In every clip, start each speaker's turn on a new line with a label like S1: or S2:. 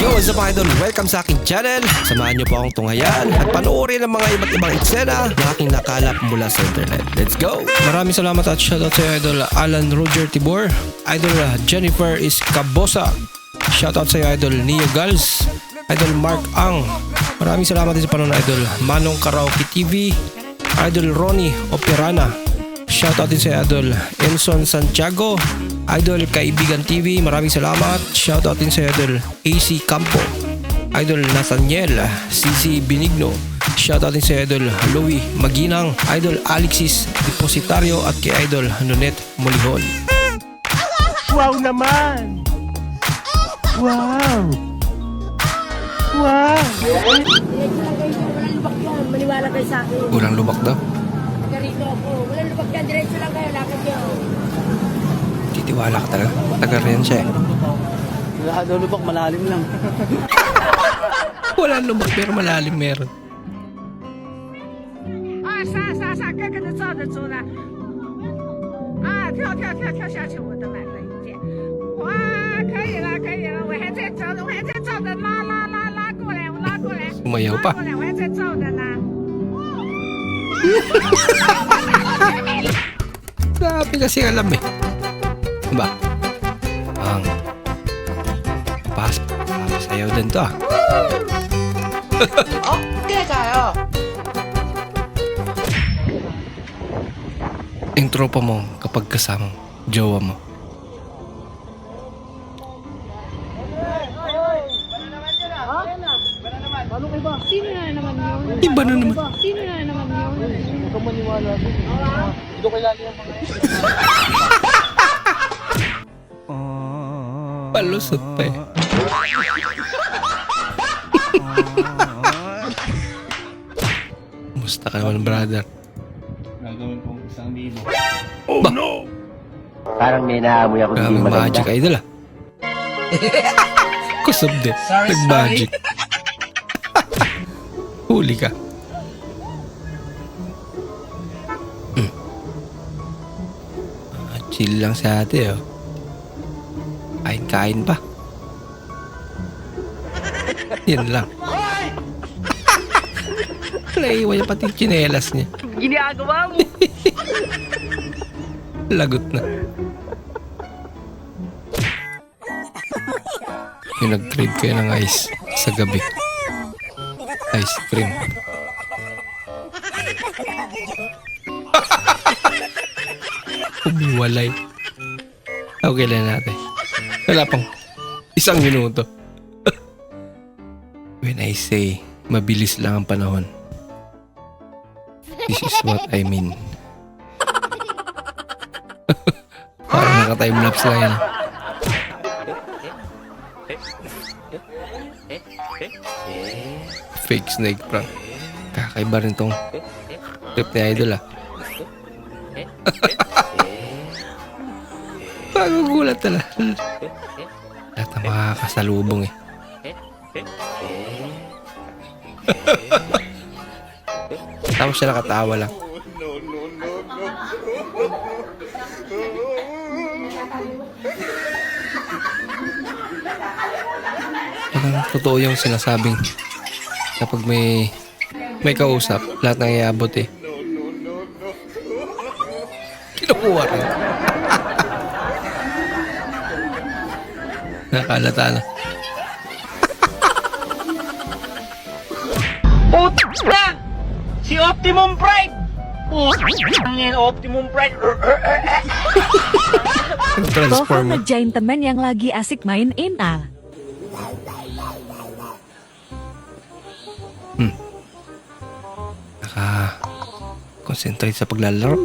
S1: Yo, what's up mga idol? Welcome sa aking channel. Samahan niyo po akong tunghayan at panoorin ang mga iba't ibang eksena na aking nakalap mula sa internet. Let's go! Maraming salamat at shoutout sa idol Alan Roger Tibor, idol Jennifer Iscabosa, shoutout sa idol Neo Gals, idol Mark Ang. Maraming salamat din sa panonood idol Manong Karaoke TV, idol Ronnie Operana, shoutout din sa idol Enson Santiago, idol Kaibigan TV, maraming salamat. Shoutout din sa idol AC Campo, idol Nathaniel CC Benigno, shoutout din sa idol Louie Maginang, idol Alexis Depositario at kay idol Nonet Molihon.
S2: Wow naman! Wow! Wow!
S3: Walang lubak yan. Maniwala kayo sa akin.
S1: Walang lubak daw.
S3: Garito ako. Walang lubak yan. Diretso lang kayo. Lakad nyo.
S1: Titiwala ka talaga. Taga rin siya eh.
S2: Wala daw lubak, malalim lang.
S1: Walang lubak pero malalim meron.
S3: 上，哥哥都照着走了。跳下去，我都买了一件。哇，可以了，我还在照着，拉过来，我拉过来。
S1: Sumayaw pa.
S3: 拉过来，我还在照着呢。
S1: Sabi kasi alam eh. Diba? Ang pasayaw din to ah.
S4: 가요.
S1: Yung tropa mo kapag kasama jowa mo.
S5: Sino na naman yun?
S1: Iba na naman.
S5: Sino na naman yun?
S2: Huwag kang maniwala. Dito kailangan yung mga
S1: Palusot pa eh. Musta ka naman brother?
S2: gagawin kong 1,000.
S1: Oh no!
S4: Parang may naamoy ako
S1: Grabe
S4: hindi
S1: magic
S4: maganda.
S1: idol ah. Kusob din. Nag-magic. Huli ka. Chill lang sa ate oh. Kain pa. Yan lang. Naiiwan niya pati yung tsinelas niya.
S3: Ginagawa mo.
S1: Lagot na. Yung nag-trade kayo ng ice sa gabi. Ice cream. Umiwalay. Okay lang natin. Wala pang 1 minuto. When I say mabilis lang ang panahon, this is what I mean. Parang naka-timelapse lang yan. Fake snake prank. Kakaiba rin tong trip ni Idol ah. Magugulat talaga. Lahat na makakasalubong eh. Tapos siya nakatawa lang. Parang totoo yung sinasabing kapag may kausap, lahat nang iabot eh. Kinukuha rin. Nakalata na.
S6: Putak na! Si Optimum Pride! Ang Optimum Pride!
S1: Yung
S7: Tohong
S1: transformer.
S7: na gentleman yang lagi asik main ML.
S1: Concentrate sa paglalaro.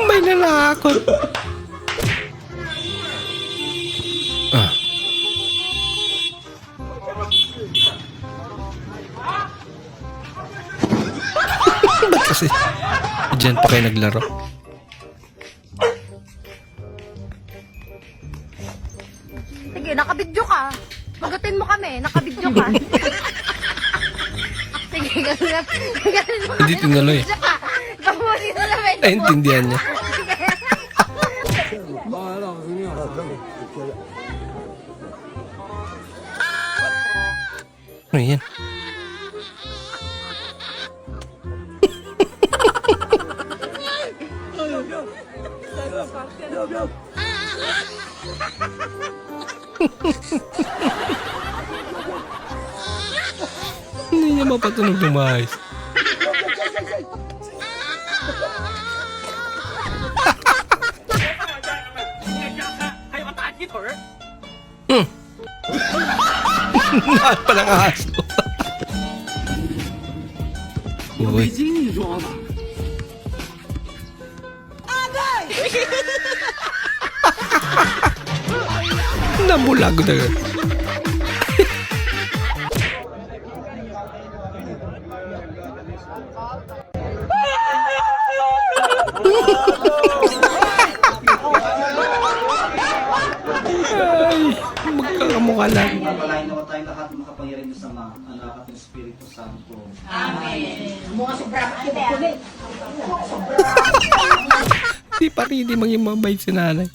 S1: May nanakot. Ah. Ba't kasi dyan pa kayo naglaro?
S3: Sige, nakabidyo ka. Pagatin mo kami, nakabidyo ka. Sige,
S1: Hindi tinuloy. Naintindihan niya. Ano yan? Hindi niya mapatunog ng maayos. Mahal pa ng aso. Uy. Nabulag na agad. Ay, magkakamukha lang.
S8: Pagpalain naman tayong lahat ng makapangyarihan Diyos Ama, Anak at ng Espiritu Santo.
S1: Di pa rin hindi maging mabait si nanay.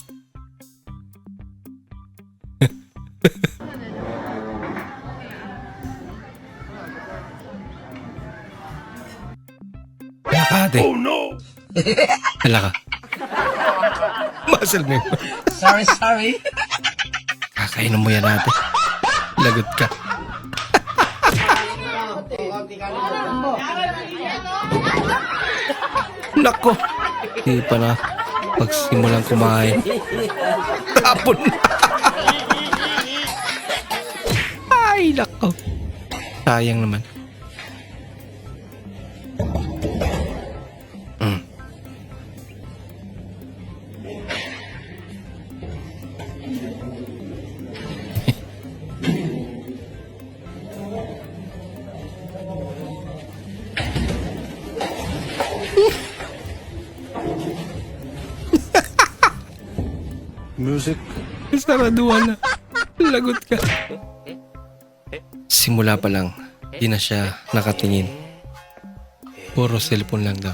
S1: Ate. Oh no! Hala ka. Muscle mo.
S6: Sorry.
S1: Kakainom mo yan ate. Lagot ka. Nako. Di pa na. Pagsimulang kumain. Tapon na. Ay, nako. Sayang naman.
S2: Music.
S1: Saraduan na. Lagot ka. Simula pa lang, di na siya nakatingin. Puro cellphone lang daw.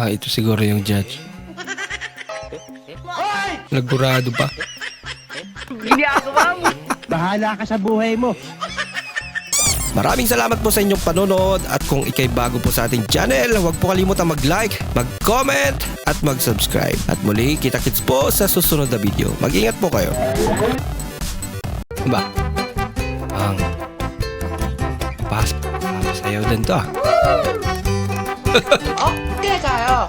S1: Ito siguro yung judge. Nagurado pa.
S4: Bahala ka sa buhay mo.
S1: Maraming salamat po sa inyong panonood at kung ikay bago po sa ating channel, huwag po kalimutang mag-like, mag-comment at mag-subscribe. At muli, kita-kits po sa susunod na video. Mag-ingat po kayo. Ba? Ang pasayaw din to ah.
S4: Okay kayo.